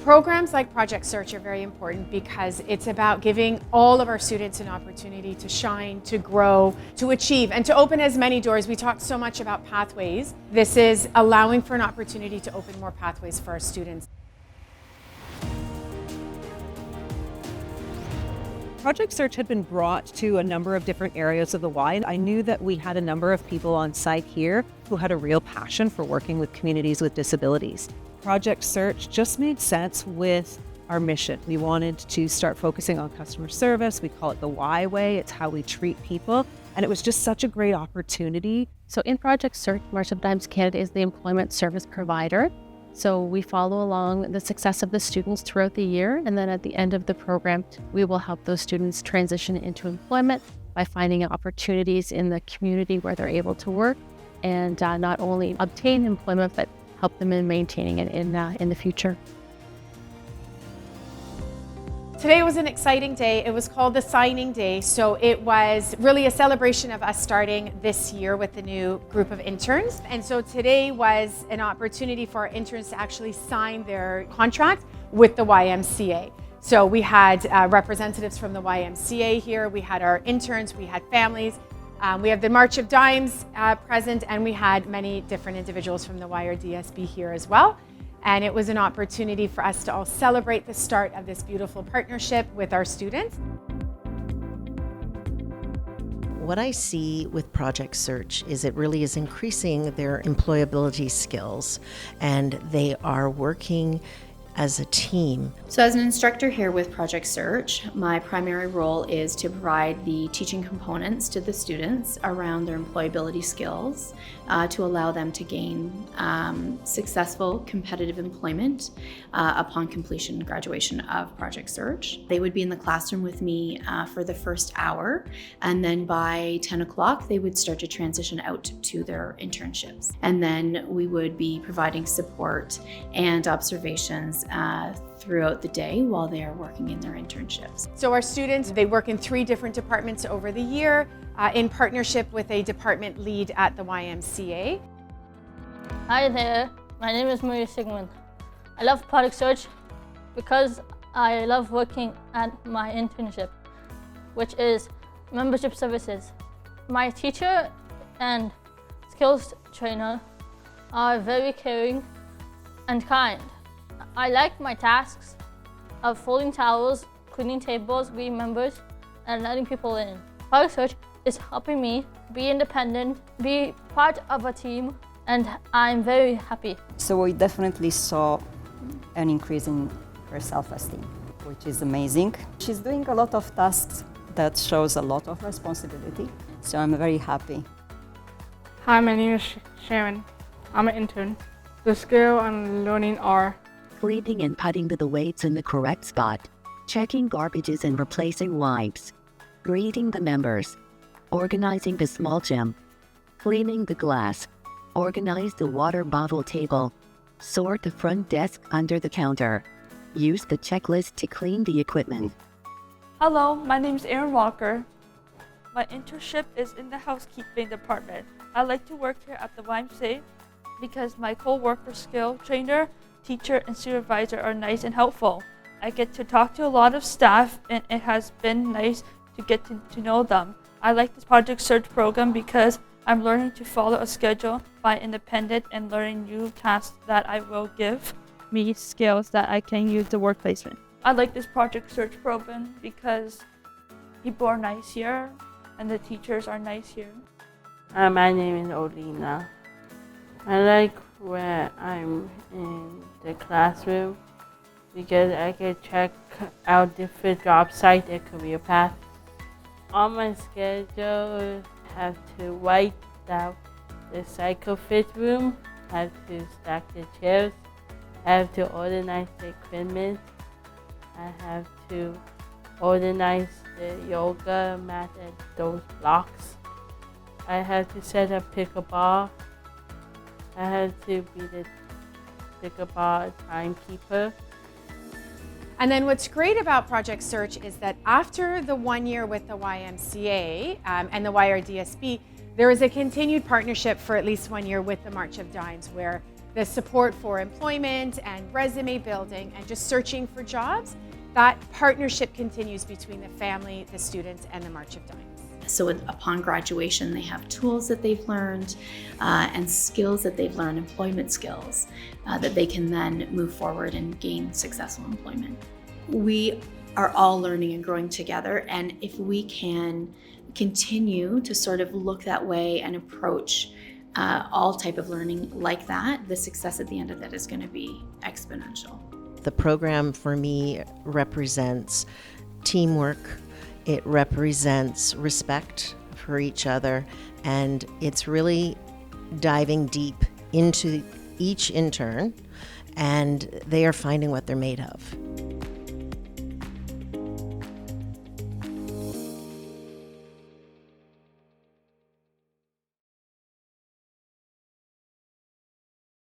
Programs like Project Search are very important because it's about giving all of our students an opportunity to shine, to grow, to achieve, and to open as many doors. We talked so much about pathways. This is allowing for an opportunity to open more pathways for our students. Project Search had been brought to a number of different areas of the Y. I knew that we had a number of people on site here who had a real passion for working with communities with disabilities. Project Search just made sense with our mission. We wanted to start focusing on customer service. We call it the Y way. It's how we treat people. And it was just such a great opportunity. So in Project Search, March of Dimes Canada is the employment service provider. So we follow along the success of the students throughout the year. And then at the end of the program, we will help those students transition into employment by finding opportunities in the community where they're able to work and not only obtain employment, but help them in maintaining it in the future. Today was an exciting day. It was called the signing day. So it was really a celebration of us starting this year with the new group of interns. And so today was an opportunity for our interns to actually sign their contract with the YMCA. So we had representatives from the YMCA here. We had our interns, we had families. We have the March of Dimes present, and we had many different individuals from the YRDSB here as well. And it was an opportunity for us to all celebrate the start of this beautiful partnership with our students. What I see with Project Search is it really is increasing their employability skills, and they are working as a team. So as an instructor here with Project Search, my primary role is to provide the teaching components to the students around their employability skills to allow them to gain successful competitive employment upon completion and graduation of Project Search. They would be in the classroom with me for the first hour, and then by 10 o'clock they would start to transition out to their internships. And then we would be providing support and observations throughout the day while they are working in their internships. So our students, they work in 3 different departments over the year in partnership with a department lead at the YMCA. Hi there, my name is Maria Sigmund. I love Project Search because I love working at my internship, which is membership services. My teacher and skills trainer are very caring and kind. I like my tasks of folding towels, cleaning tables, greeting members, and letting people in. Project Search is helping me be independent, be part of a team, and I'm very happy. So we definitely saw an increase in her self-esteem, which is amazing. She's doing a lot of tasks that shows a lot of responsibility, so I'm very happy. Hi, my name is Sharon. I'm an intern. The skill I'm learning are cleaning and putting the weights in the correct spot, checking garbages and replacing wipes, greeting the members, organizing the small gym, cleaning the glass, organize the water bottle table, sort the front desk under the counter, use the checklist to clean the equipment. Hello, my name is Aaron Walker. My internship is in the housekeeping department. I like to work here at the YMCA because my co-worker skill trainer, teacher, and supervisor are nice and helpful. I get to talk to a lot of staff, and it has been nice to get to know them. I like this Project Search program because I'm learning to follow a schedule, by independent, and learning new tasks that I will give me skills that I can use the work placement. I like this Project Search program because people are nice here and the teachers are nice here. My name is Olina. I like when I'm in the classroom because I can check out different job sites and career paths. On my schedule, I have to write down the cycle fit room, I have to stack the chairs, I have to organize the equipment, I have to organize the yoga mat and those blocks. I have to set up pickleball. I have to be the pickleball timekeeper. And then what's great about Project Search is that after the 1 year with the YMCA and the YRDSB, there is a continued partnership for at least 1 year with the March of Dimes, where the support for employment and resume building and just searching for jobs, that partnership continues between the family, the students, and the March of Dimes. So upon graduation, they have tools that they've learned and skills that they've learned, employment skills, that they can then move forward and gain successful employment. We are all learning and growing together, and if we can continue to sort of look that way and approach all type of learning like that, the success at the end of that is going to be exponential. The program for me represents teamwork, it represents respect for each other, and it's really diving deep into each intern, and they are finding what they're made of.